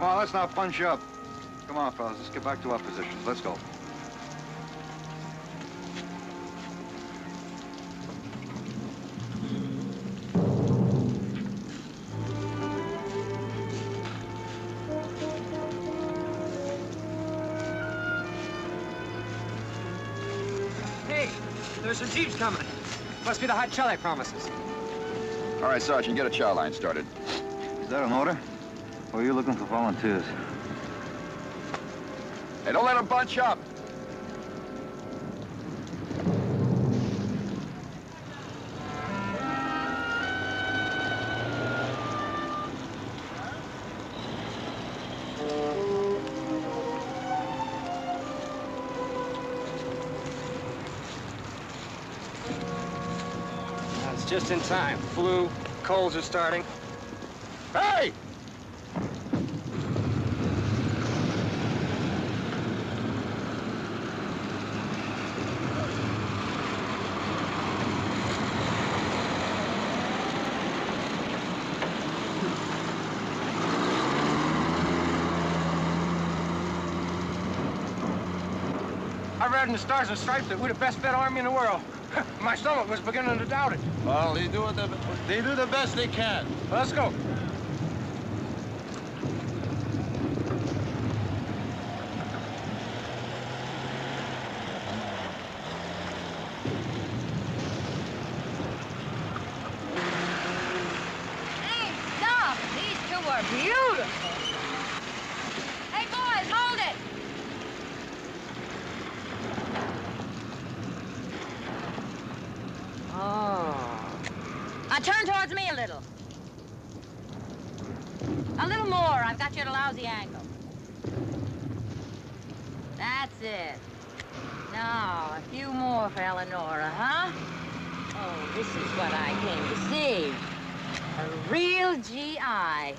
Come on, let's not bunch up. Come on, fellas, let's get back to our positions. Let's go. Hey, there's some jeeps coming. Must be the hot shell I promised us. All right, Sergeant, get a chow line started. Is that an order? Or are you looking for volunteers? Hey, don't let them bunch up. It's just in time. Flu, colds are starting. Hey! I read in the Stars and Stripes that we're the best fed army in the world. My stomach was beginning to doubt it. Well, they do the best they can. Let's go. Hey, stop! These two are beautiful. Hey, boys, hold it! Oh. Now turn towards me a little. A little more. I've got you at a lousy angle. That's it. Now, a few more for Eleonora, huh? Oh, this is what I came to see. A real GI.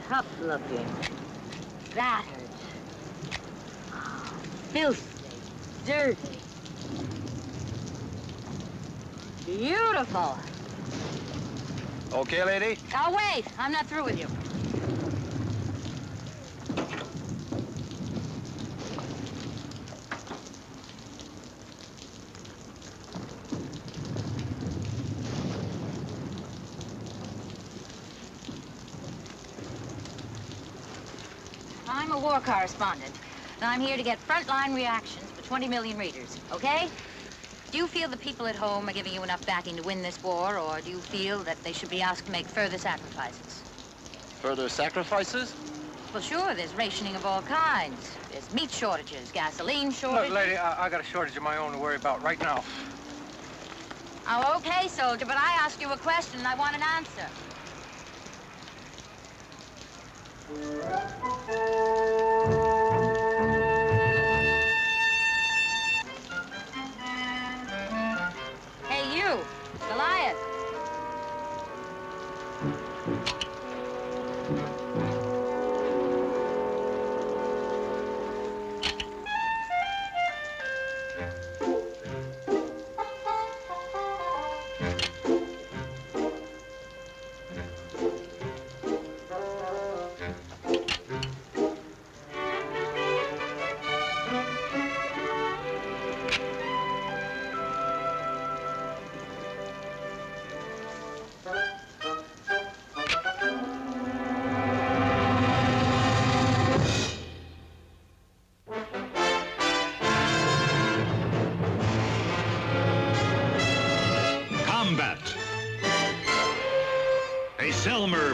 Tough looking. Battered. Oh, filthy. Dirty. Beautiful. Okay, lady? Oh, wait. I'm not through with you. I'm a war correspondent, and I'm here to get frontline reactions for 20 million readers, okay? Do you feel the people at home are giving you enough backing to win this war, or do you feel that they should be asked to make further sacrifices? Further sacrifices? Well, sure, there's rationing of all kinds. There's meat shortages, gasoline shortages. Look, lady, I got a shortage of my own to worry about right now. Oh, okay, soldier, but I asked you a question and I want an answer. Hey, you, Goliath.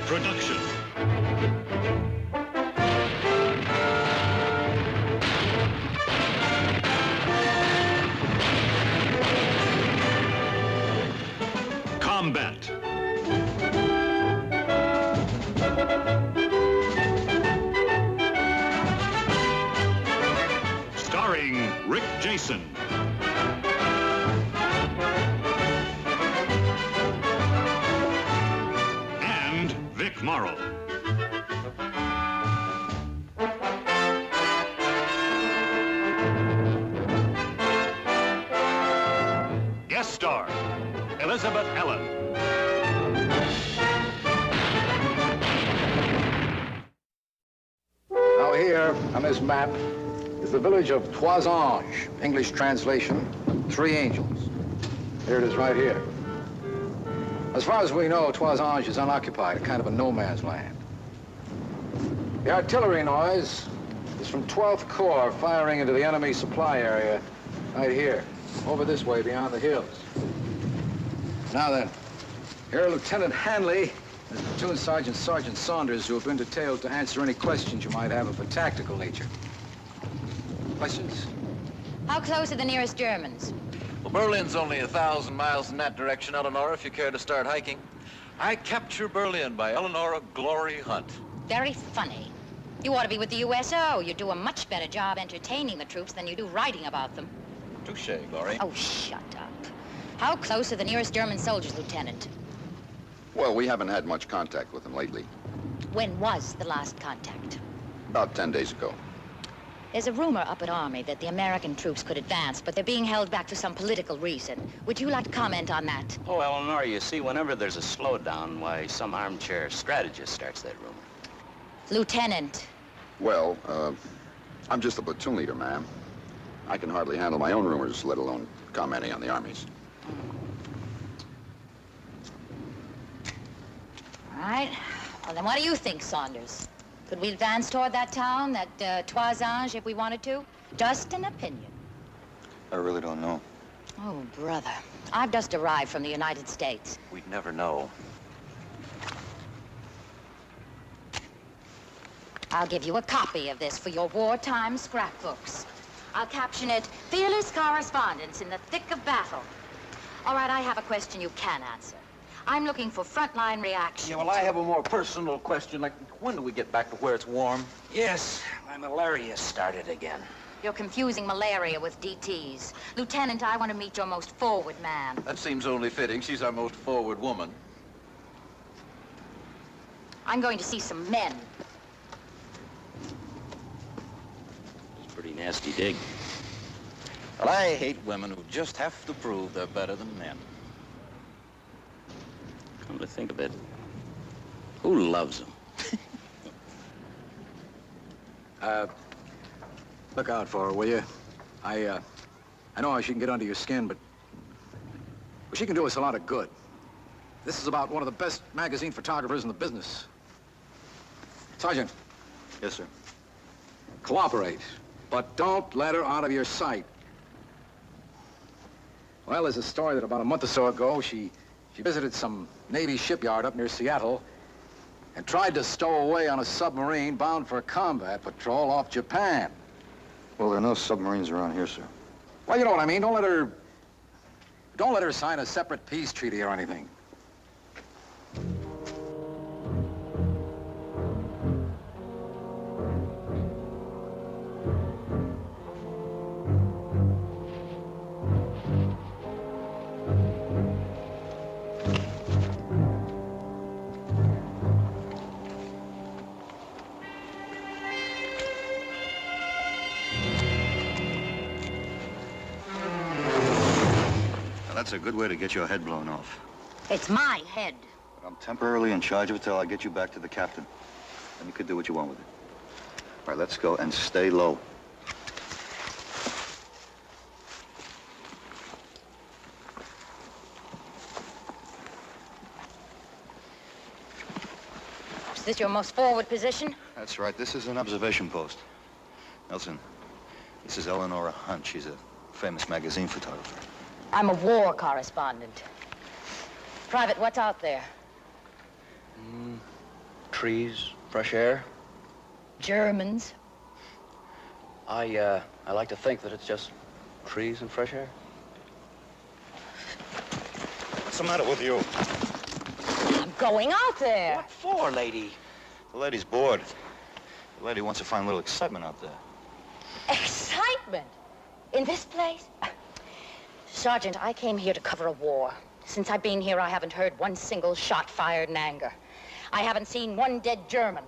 Production. Combat. Starring Rick Jason. Morrow. Guest star, Elizabeth Ellen. there on this map is the village of Toisange. English translation, 3 Angels. Here it is right here. As far as we know, Toisange is unoccupied, a kind of a no man's land. The artillery noise is from 12th Corps firing into the enemy supply area right here, over this way beyond the hills. Now then, here are Lieutenant Hanley and Platoon Sergeant Sergeant Saunders, who have been detailed to answer any questions you might have of a tactical nature. Questions? How close are the nearest Germans? Well, Berlin's only 1,000 miles in that direction, Eleanor, if you care to start hiking. I capture Berlin by Eleanor Glory Hunt. Very funny. You ought to be with the USO. You do a much better job entertaining the troops than you do writing about them. Touche, Glory. Oh, shut up. How close are the nearest German soldiers, Lieutenant? Well, we haven't had much contact with them lately. When was the last contact? About 10 days ago. There's a rumor up at Army that the American troops could advance, but they're being held back for some political reason. Would you like to comment on that? Oh, Eleanor, you see, whenever there's a slowdown, why, some armchair strategist starts that rumor. Lieutenant. Well, I'm just a platoon leader, ma'am. I can hardly handle my own rumors, let alone commenting on the Army's. All right. Well, then what do you think, Saunders? Could we advance toward that town, that Toisange, if we wanted to? Just an opinion. I really don't know. Oh, brother. I've just arrived from the United States. We'd never know. I'll give you a copy of this for your wartime scrapbooks. I'll caption it, Fearless Correspondence in the Thick of Battle. All right, I have a question you can answer. I'm looking for frontline reaction. Yeah, well, I have a more personal question, like, when do we get back to where it's warm? Yes, my malaria started again. You're confusing malaria with DTs. Lieutenant, I want to meet your most forward man. That seems only fitting. She's our most forward woman. I'm going to see some men. It's a pretty nasty dig. Well, I hate women who just have to prove they're better than men. Come to think of it, who loves them? Look out for her, will you? I know how she can get under your skin, but she can do us a lot of good. This is about one of the best magazine photographers in the business. Sergeant. Yes, sir. Cooperate, but don't let her out of your sight. Well, there's a story that about a month or so ago, she visited some Navy shipyard up near Seattle and tried to stow away on a submarine bound for a combat patrol off Japan. Well, there are no submarines around here, sir. Well, you know what I mean. Don't let her sign a separate peace treaty or anything. That's a good way to get your head blown off. It's my head. But I'm temporarily in charge of it till I get you back to the captain. Then you could do what you want with it. All right, let's go and stay low. Is this your most forward position? That's right. This is an observation post. Nelson, this is Eleanor Hunt. She's a famous magazine photographer. I'm a war correspondent. Private, what's out there? Trees, fresh air. Germans. I like to think that it's just trees and fresh air. What's the matter with you? I'm going out there. What for, lady? The lady's bored. The lady wants to find a little excitement out there. Excitement? In this place? Sergeant, I came here to cover a war. Since I've been here, I haven't heard one single shot fired in anger. I haven't seen one dead German.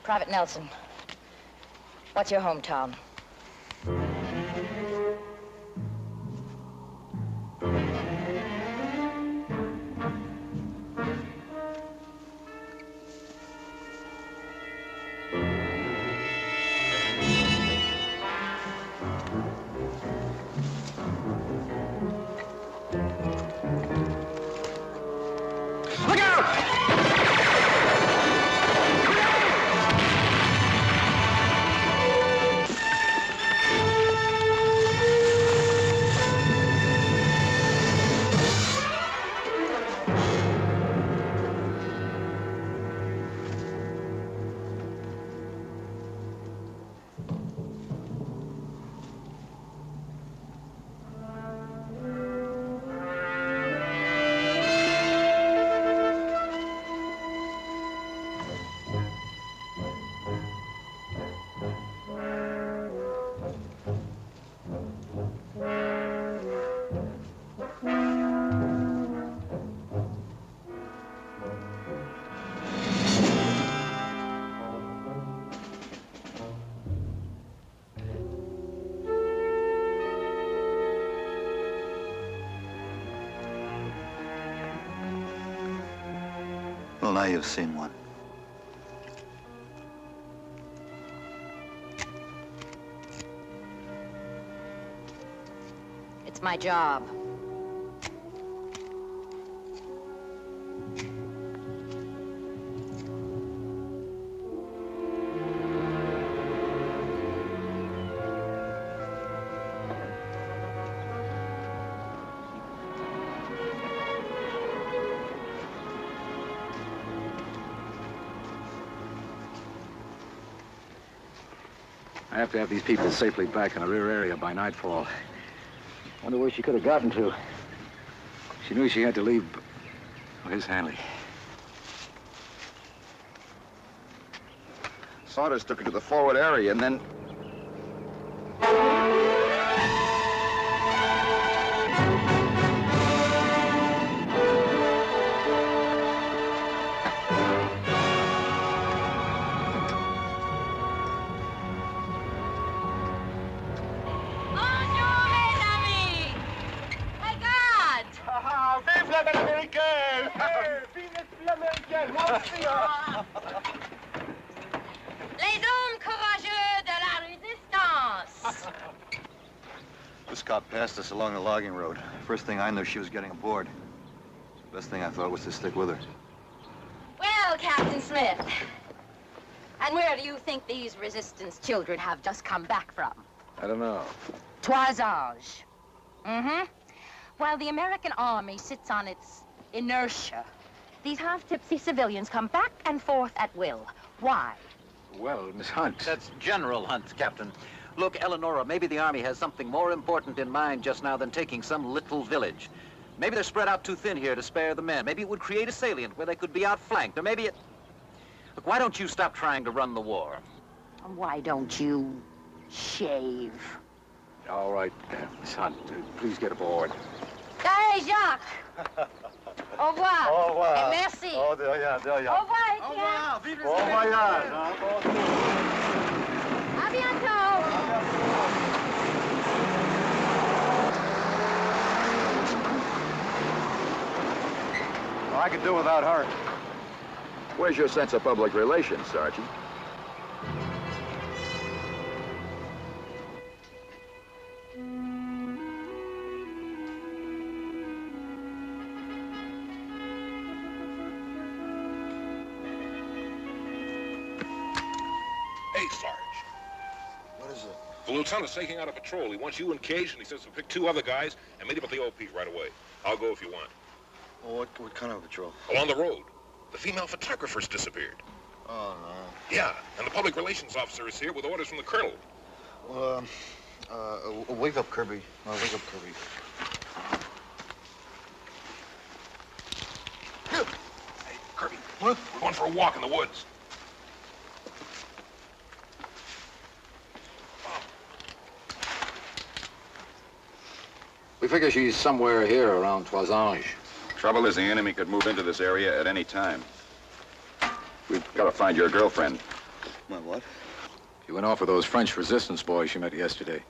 Private Nelson, what's your hometown? Well, now you've seen one. It's my job. I have to have these people safely back in the rear area by nightfall. Wonder where she could have gotten to. She knew she had to leave. Oh, here's Stanley. Saunders took her to the forward area and then... Les hommes courageux de la résistance. This cop passed us along the logging road. First thing I knew, she was getting aboard. Best thing I thought was to stick with her. Well, Captain Smith, and where do you think these resistance children have just come back from? I don't know. Toisage. Mm-hmm. While the American army sits on its inertia, these half-tipsy civilians come back and forth at will. Why? Well, Miss Hunt. That's General Hunt, Captain. Look, Eleonora, maybe the Army has something more important in mind just now than taking some little village. Maybe they're spread out too thin here to spare the men. Maybe it would create a salient where they could be outflanked, or maybe it... Look, why don't you stop trying to run the war? Why don't you shave? All right, Miss Hunt, please get aboard. Hey, Jacques! Au revoir. Au revoir. Et merci. Oh, de rien, de rien. Au revoir, Etienne. Vive Bon voyage, hein. À bientôt. I could do without her. Where's your sense of public relations, Sergeant? Hey, Sarge. What is it? The lieutenant's taking out a patrol. He wants you engaged, and he says to pick 2 other guys and meet him at the OP right away. I'll go if you want. Well, what kind of patrol? Along the road. The female photographer's disappeared. Oh, no. Yeah, and the public relations officer is here with orders from the colonel. Well, wake up, Kirby. Wake up, Kirby. Hey, Kirby. What? We're going for a walk in the woods. We figure she's somewhere here around Toisange. Trouble is the enemy could move into this area at any time. We've got to find your girlfriend. My what? She went off with those French resistance boys she met yesterday.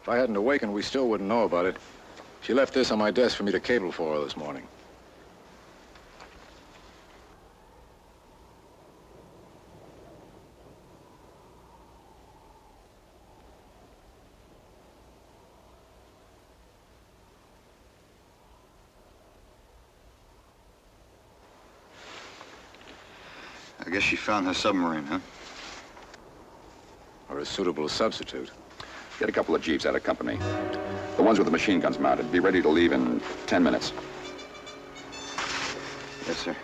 If I hadn't awakened, we still wouldn't know about it. She left this on my desk for me to cable for her this morning. I guess she found her submarine, huh? Or a suitable substitute. Get a couple of jeeps out of company. The ones with the machine guns mounted. Be ready to leave in 10 minutes. Yes, sir.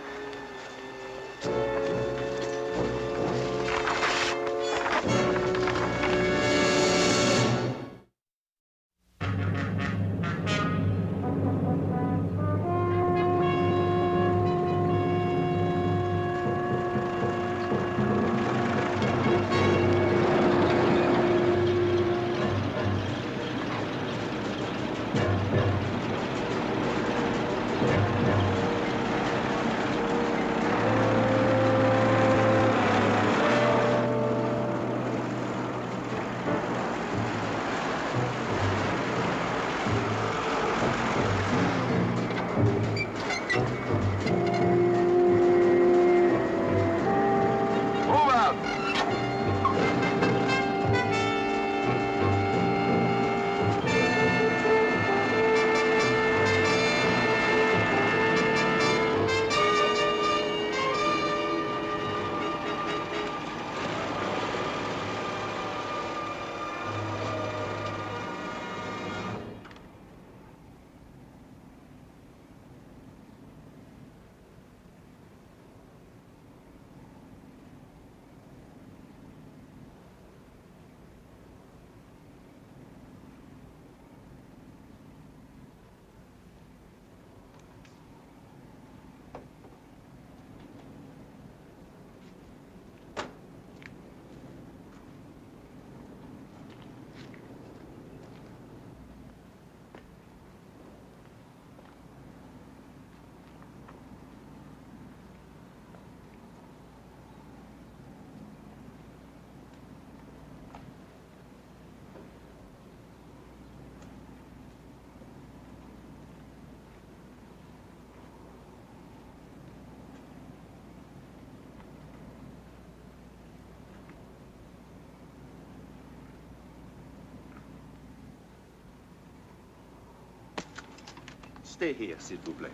Stay here, s'il vous plaît.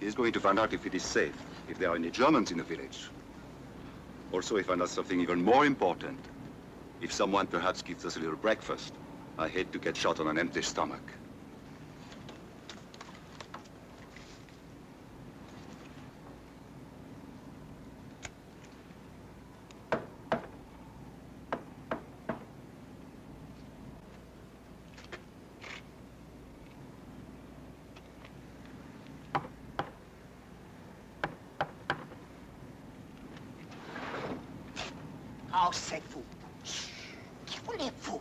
He's going to find out if it is safe, if there are any Germans in the village. Also, he found out something even more important. If someone perhaps gives us a little breakfast, I hate to get shot on an empty stomach. Oh, c'est vous. Qui voulez-vous?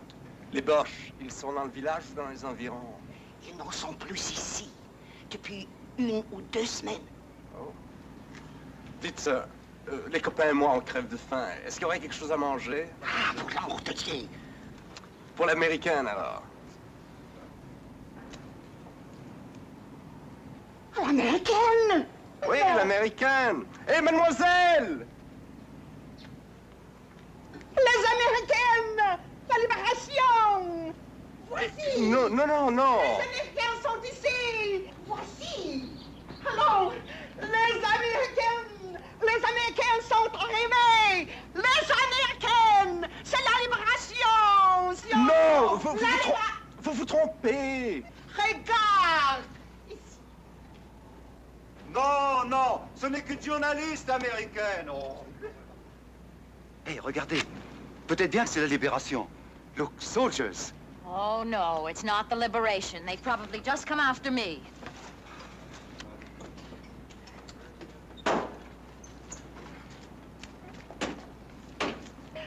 Les Boches, ils sont dans le village ou dans les environs? Ils n'en sont plus ici. Depuis 1 ou 2 semaines. Oh. Dites, les copains et moi, on crève de faim. Est-ce qu'il y aurait quelque chose à manger? Ah, pour l'amour de Dieu. Pour l'américaine, alors? L'américaine? Oui, l'américaine. Hé, mademoiselle! Les américaines! La libération! Voici! Non, non, non, non! Les américains sont ici! Voici! Alors, les américains sont arrivés! Les américaines! C'est la libération! Non! Vous vous trompez! Regarde! Non, non, ce n'est qu'une journaliste américaine. Oh. Hey, regardez. Peut-être bien que c'est la libération. Look, soldiers. Oh, no, it's not the liberation. They've probably just come after me.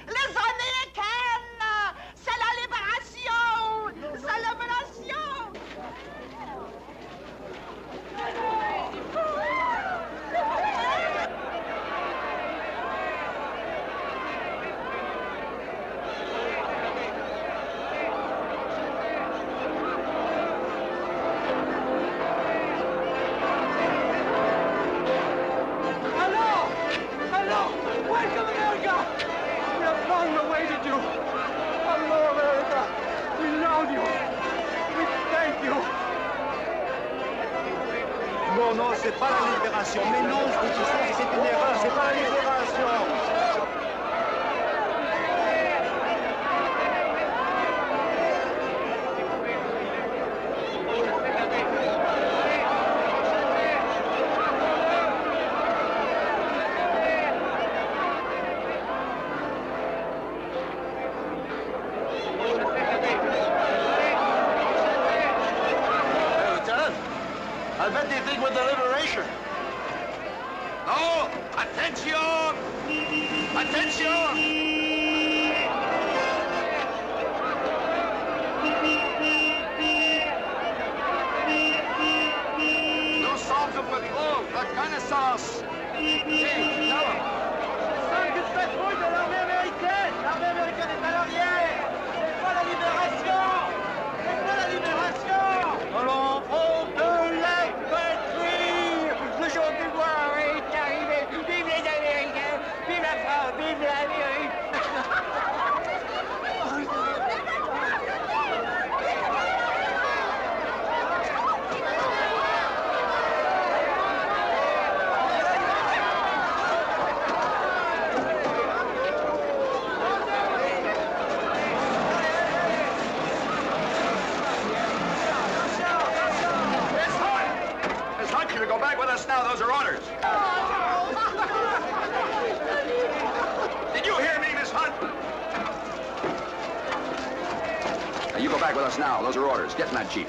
Les américaines! C'est la libération! C'est la libération! Welcome, America! We have long awaited you. Hello, America. We love you. We thank you. Non, non, c'est pas la libération. Mais non, je vous dis ça, c'est une erreur. C'est pas la libération. I bet they think with the liberation. No! Attention! Attention! Reconnaissance! Hey, Lowell! 5 patrouilles de l'armée américaine! L'armée américaine est à l'arrière! C'est pas la libération! C'est pas la libération! Allons, front de la patrie! Le jour du gloire est arrivé! Vive les Américains! Vive la France! Vive l'Amérique! Go back with us now. Those are orders. Did you hear me, Miss Hunt? Now, you go back with us now. Those are orders. Get in that Jeep.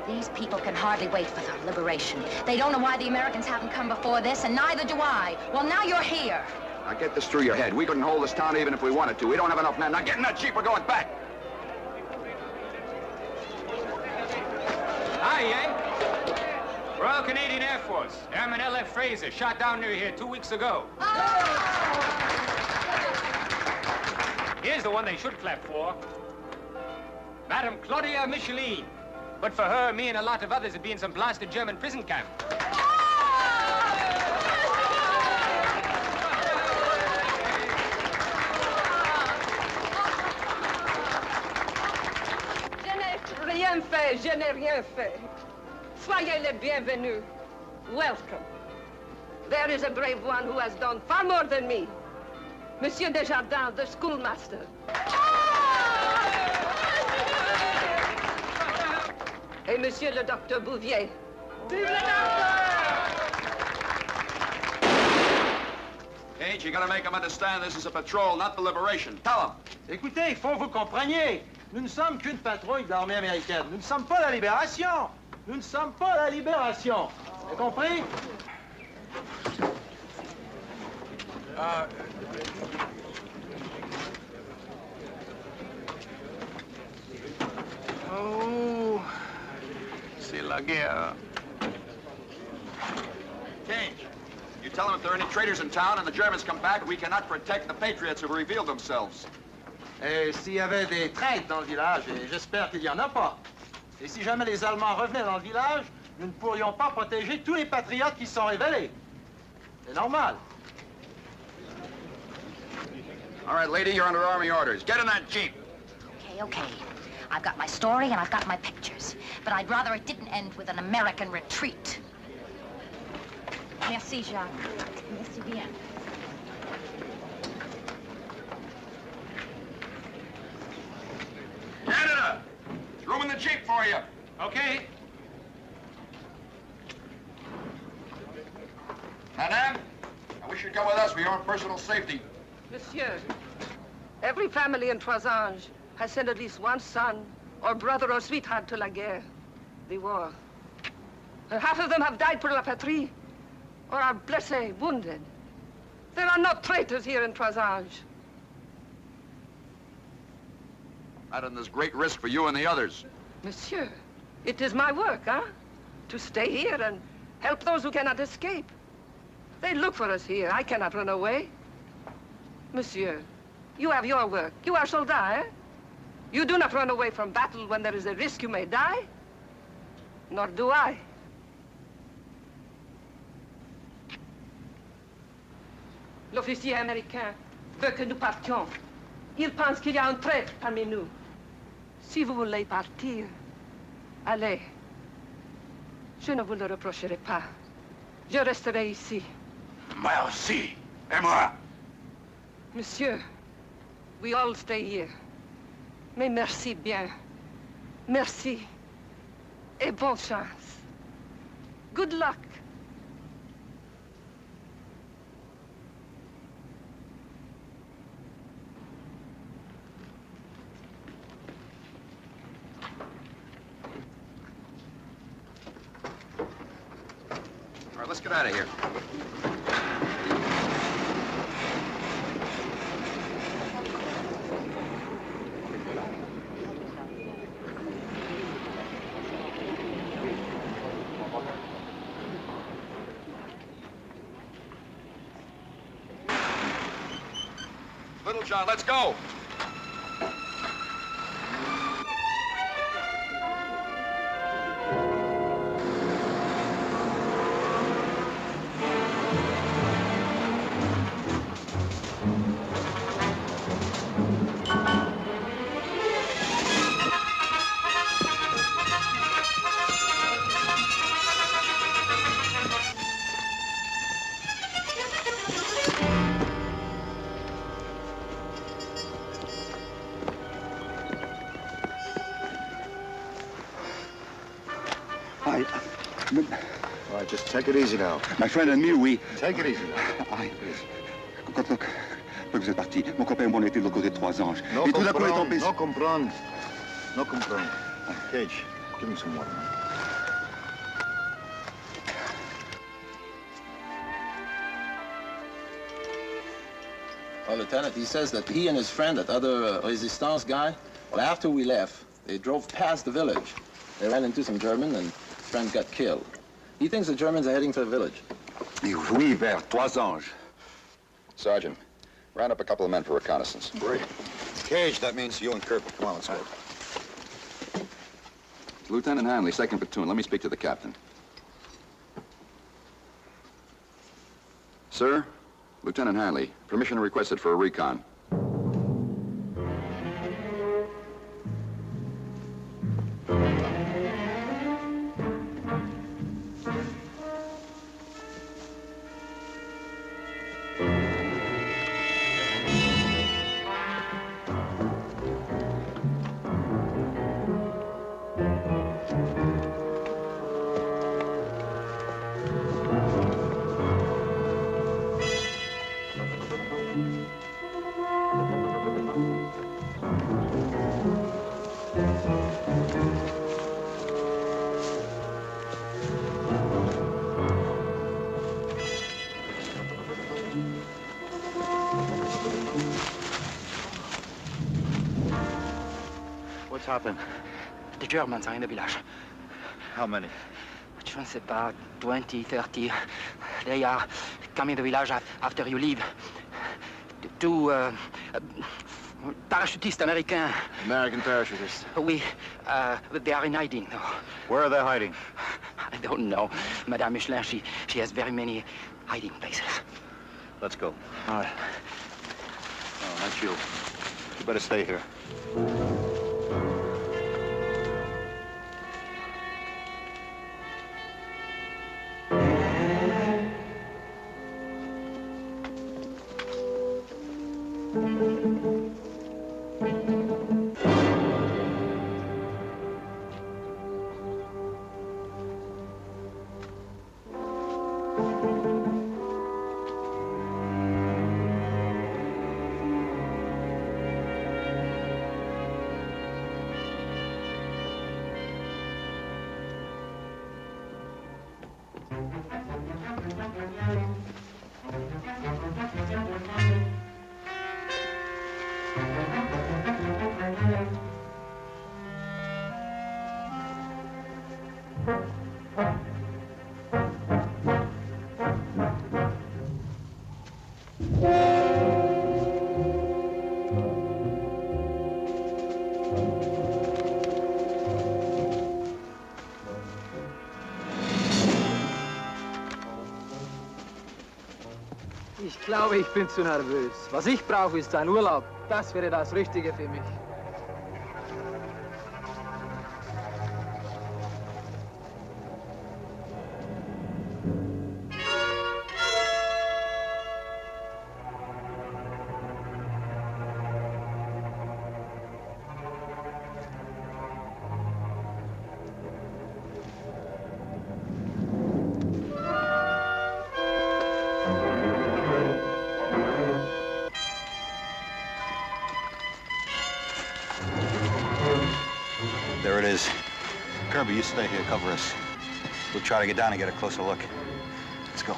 These people can hardly wait for their liberation. They don't know why the Americans haven't come before this, and neither do I. Well, now you're here. Now, get this through your head. We couldn't hold this town even if we wanted to. We don't have enough men. Now, get in that Jeep. We're going back. Hi, Yank. Royal Canadian Air Force. Airman L.F. Fraser, shot down near here 2 weeks ago. Here's the one they should clap for. Madame Claudia Micheline. But for her, me and a lot of others would be in some blasted German prison camp. Je n'ai rien fait, je n'ai rien fait. Soyez les bienvenus. Welcome. There is a brave one who has done far more than me. Monsieur Desjardins, the schoolmaster. Et Monsieur le Docteur Bouvier. Vive le Ain't you gotta make them understand this is a patrol, not the liberation. Tell them. Écoutez, il faut que vous compreniez. Nous ne sommes qu'une patrouille de l'armée américaine. Nous ne sommes pas la libération. Nous ne sommes pas la libération. Vous avez compris? Oh, c'est la guerre. Change. You tell them if there are any traitors in town and the Germans come back, we cannot protect the patriots who have revealed themselves. Et s'il y avait des traîtres dans le village, et j'espère qu'il n'y en a pas. Et si jamais les Allemands revenaient dans le village, nous ne pourrions pas protéger tous les patriotes qui se sont révélés. C'est normal. All right, lady, you're under Army orders. Get in that Jeep. Okay. I've got my story and I've got my pictures. But I'd rather it didn't end with an American retreat. Merci, Jacques. Merci bien. Canada! There's room in the Jeep for you. Okay. Madame, I wish you'd go with us for your own personal safety. Monsieur, every family in Trois-Anges has sent at least one son or brother or sweetheart to la guerre, the war. And half of them have died for la patrie or are blessés, wounded. There are no traitors here in Trois-Anges. Madam, there's great risk for you and the others. Monsieur, it is my work, huh? To stay here and help those who cannot escape. They look for us here. I cannot run away. Monsieur, you have your work. You are soldat, eh? You do not run away from battle when there is a risk you may die. Nor do I. L'officier américain veut que nous partions. Il pense qu'il y a un traître parmi nous. Si vous voulez partir, allez. Je ne vous le reprocherai pas. Je resterai ici. Merci. Et moi? Monsieur, we all stay here. Mais merci bien. Merci. Et bonne chance. Good luck. All right, let's get out of here. John. Let's go. All right, just take it easy now. My friend and me, we... Take it easy now. Look, vous êtes parti. Mon copain et moi, on était de l'autre côté de Trois-Anges. No Et tout d'un coup, on est comprend, tombé... no comprend. No comprend. Cage, give me some water. Well, Lieutenant, he says that he and his friend, that other Resistance guy, well, after we left, they drove past the village. They ran into some German, and his friend got killed. He thinks the Germans are heading for the village. Oui, vers Trois-Anges. Sergeant, round up a couple of men for reconnaissance. Great. Cage, that means you and Kirk. Come on, let's go. Lieutenant Hanley, 2nd Platoon. Let me speak to the captain. Sir, Lieutenant Hanley, permission requested for a recon. What's happened? The Germans are in the village. How many? Je ne sais pas, 20, 30. They are coming to the village after you leave. Two parachutistes Americans. American parachutists? Oui, they are in hiding. Where are they hiding? I don't know. Madame Michelin, she has very many hiding places. Let's go. All right. Oh, that's you. You better stay here. Ich glaube, ich bin zu nervös. Was ich brauche, ist ein Urlaub. Das wäre das Richtige für mich. There it is. Kirby, you stay here, cover us. We'll try to get down and get a closer look. Let's go.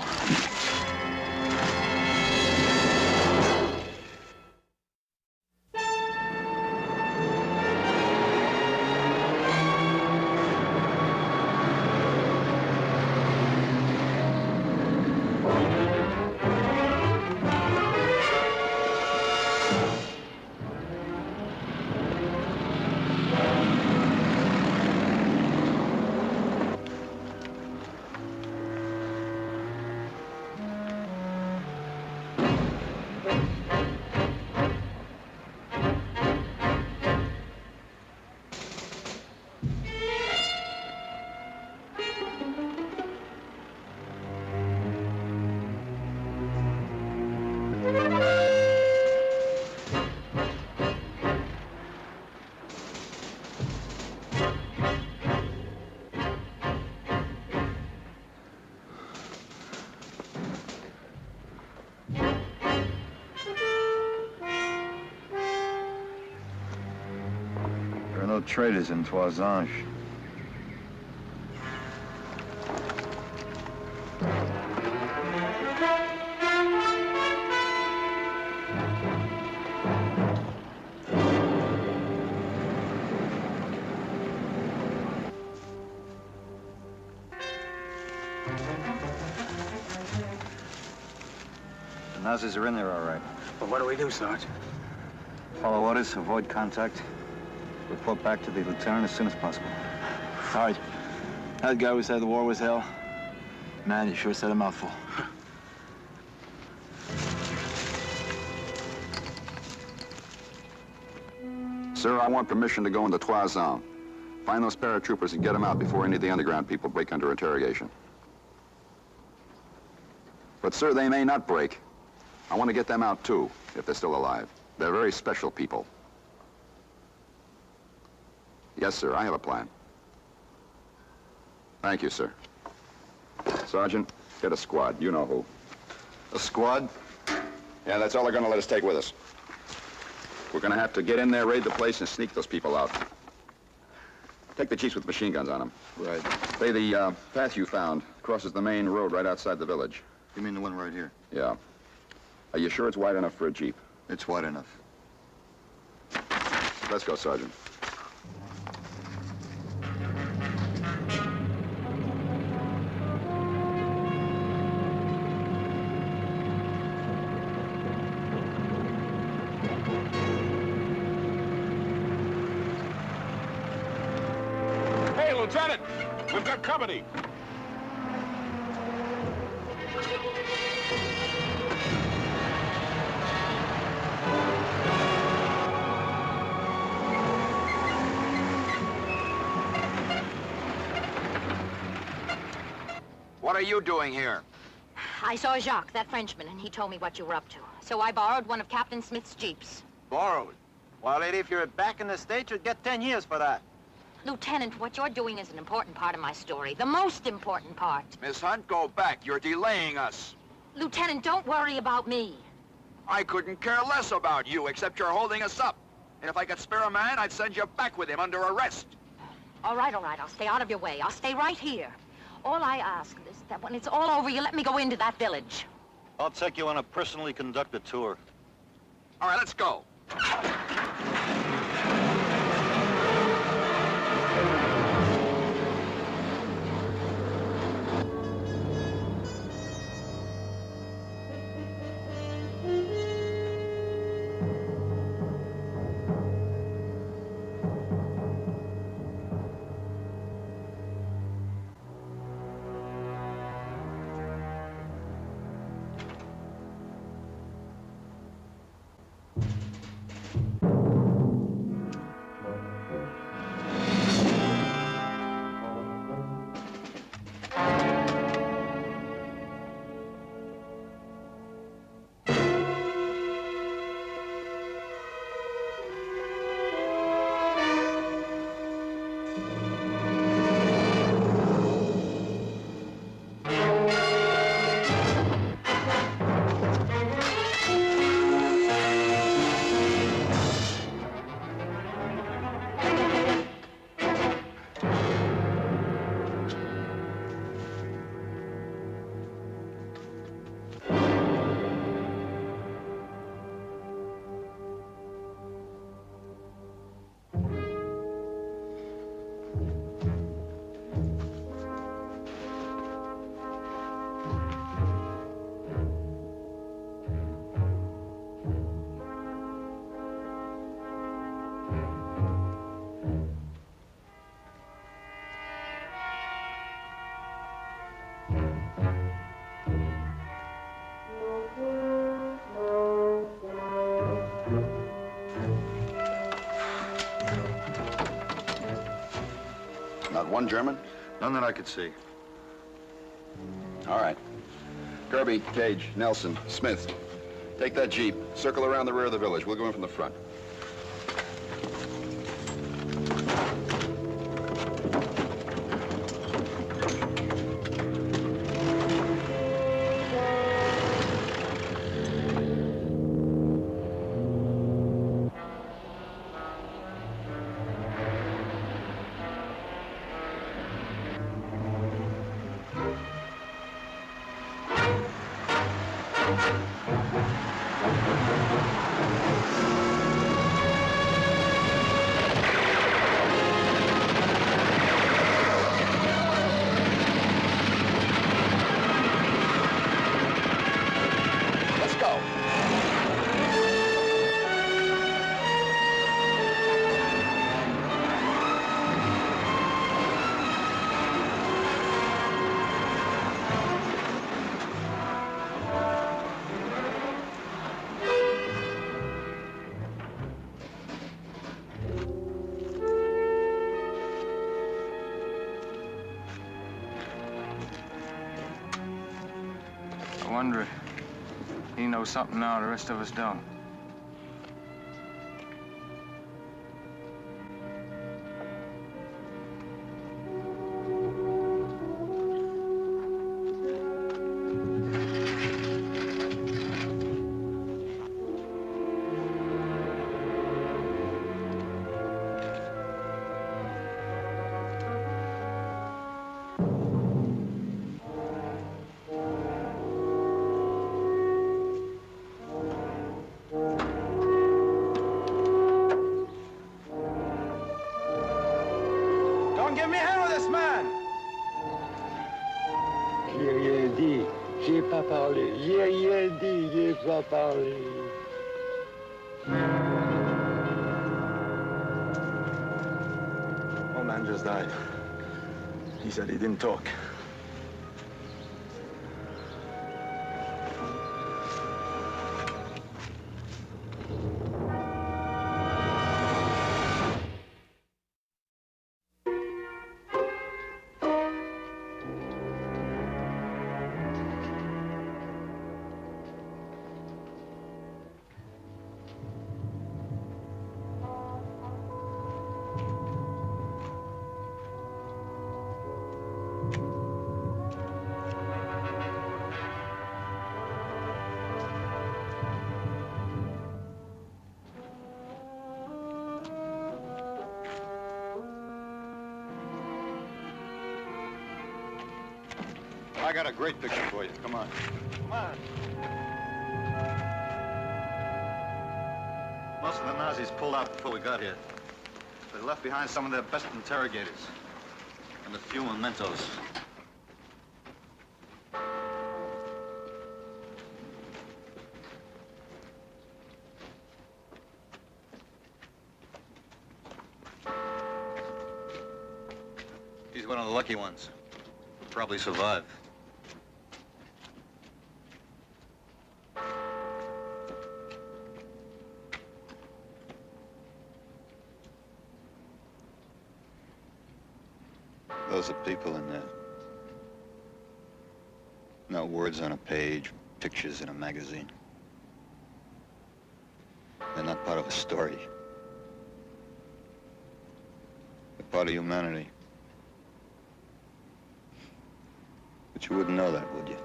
traders in Toisange. The Nazis are in there, all right. But what do we do, Sarge? Follow orders, avoid contact. Report back to the lieutenant as soon as possible. Sarge, that guy who said the war was hell, man, he sure said a mouthful. Sir, I want permission to go into Toisange. Find those paratroopers and get them out before any of the underground people break under interrogation. But, sir, they may not break. I want to get them out, too, if they're still alive. They're very special people. Yes, sir, I have a plan. Thank you, sir. Sergeant, get a squad. You know who. A squad? Yeah, that's all they're going to let us take with us. We're going to have to get in there, raid the place, and sneak those people out. Take the jeeps with machine guns on them. Right. Say, the path you found crosses the main road right outside the village. You mean the one right here? Yeah. Are you sure it's wide enough for a jeep? It's wide enough. Let's go, Sergeant. Hey, Lieutenant! We've got company! What are you doing here? I saw Jacques, that Frenchman, and he told me what you were up to. So I borrowed one of Captain Smith's jeeps. Borrowed? Well, lady, if you're back in the States, you'd get 10 years for that. Lieutenant, what you're doing is an important part of my story. The most important part. Miss Hunt, go back. You're delaying us. Lieutenant, don't worry about me. I couldn't care less about you, except you're holding us up. And if I could spare a man, I'd send you back with him under arrest. All right, I'll stay out of your way. I'll stay right here. All I ask is that when it's all over, you let me go into that village. I'll take you on a personally conducted tour. All right, let's go. Not one German? None that I could see. All right. Kirby, Cage, Nelson, Smith. Take that jeep. Circle around the rear of the village. We'll go in from the front. I wonder if he knows something now the rest of us don't. Don't give me a hand with this man! J'ai rien dit, j'ai pas parlé. J'ai rien dit, j'ai pas parlé. One man just died. He said he didn't talk. I got a great picture for you. Come on. Come on. Most of the Nazis pulled out before we got here. They left behind some of their best interrogators and a few mementos. He's one of the lucky ones. He'll probably survive. Those are people in there. No words on a page, pictures in a magazine. They're not part of a story. They're part of humanity. But you wouldn't know that, would you?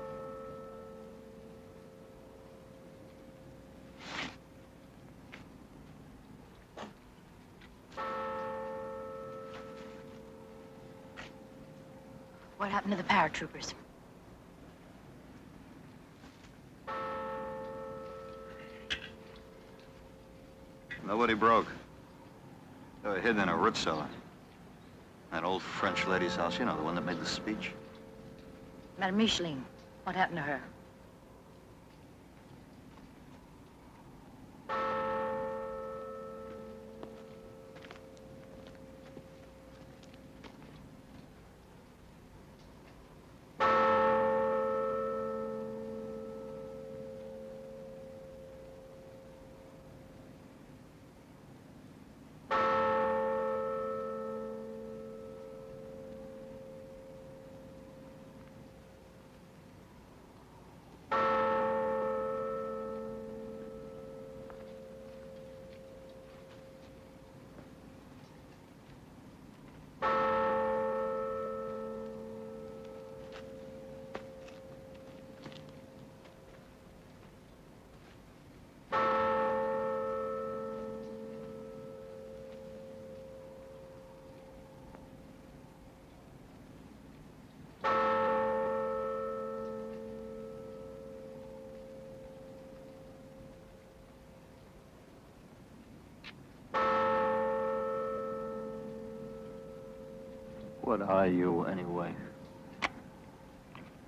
What happened to the paratroopers? Nobody broke. They were hidden in a root cellar. That old French lady's house, you know, the one that made the speech. Madame Micheline, what happened to her? What are you, anyway?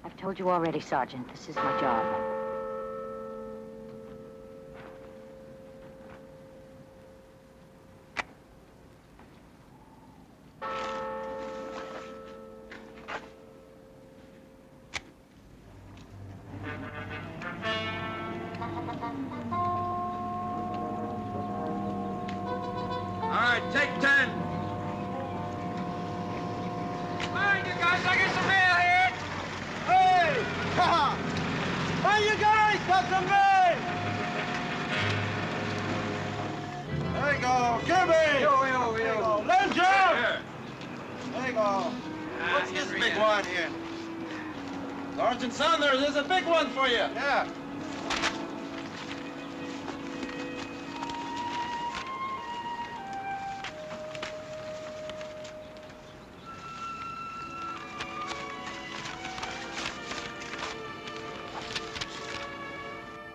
I've told you already, Sergeant. This is my job. All right, take 10. Come on, you guys, I get some mail here. Hey! Hey, you guys, got some mail! There you go, Kirby! Yo. Ledger! There you go. What's this big one here? Sergeant Saunders, there's a big one for you. Yeah.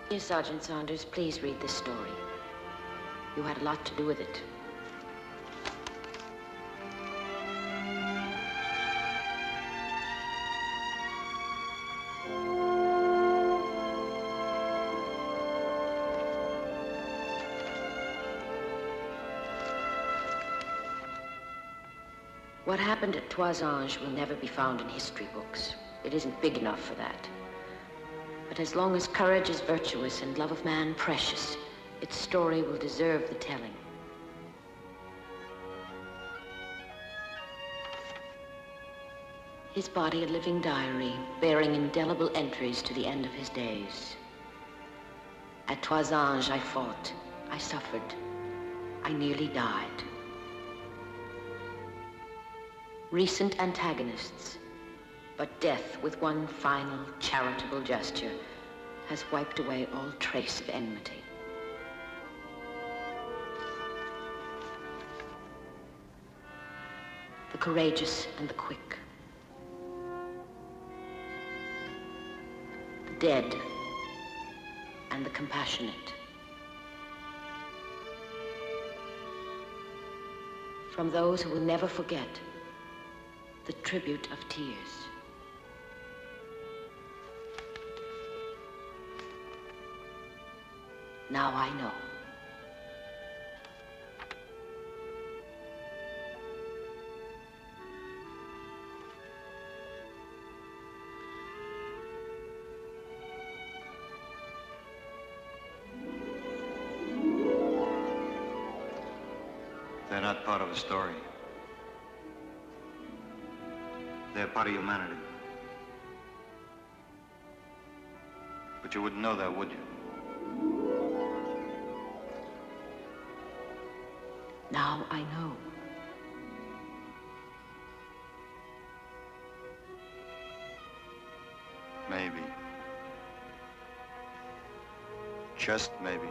Dear Sergeant Saunders, please read this story. You had a lot to do with it. What happened at Toisange will never be found in history books. It isn't big enough for that. But as long as courage is virtuous and love of man precious, its story will deserve the telling. His body a living diary, bearing indelible entries to the end of his days. At Toisange I fought, I suffered, I nearly died. Recent antagonists, but death, with one final charitable gesture, has wiped away all trace of enmity. The courageous and the quick. The dead and the compassionate. From those who will never forget the tribute of tears. Now I know. They're not part of a story. They're part of humanity. But you wouldn't know that, would you? Now I know. Maybe. Just maybe.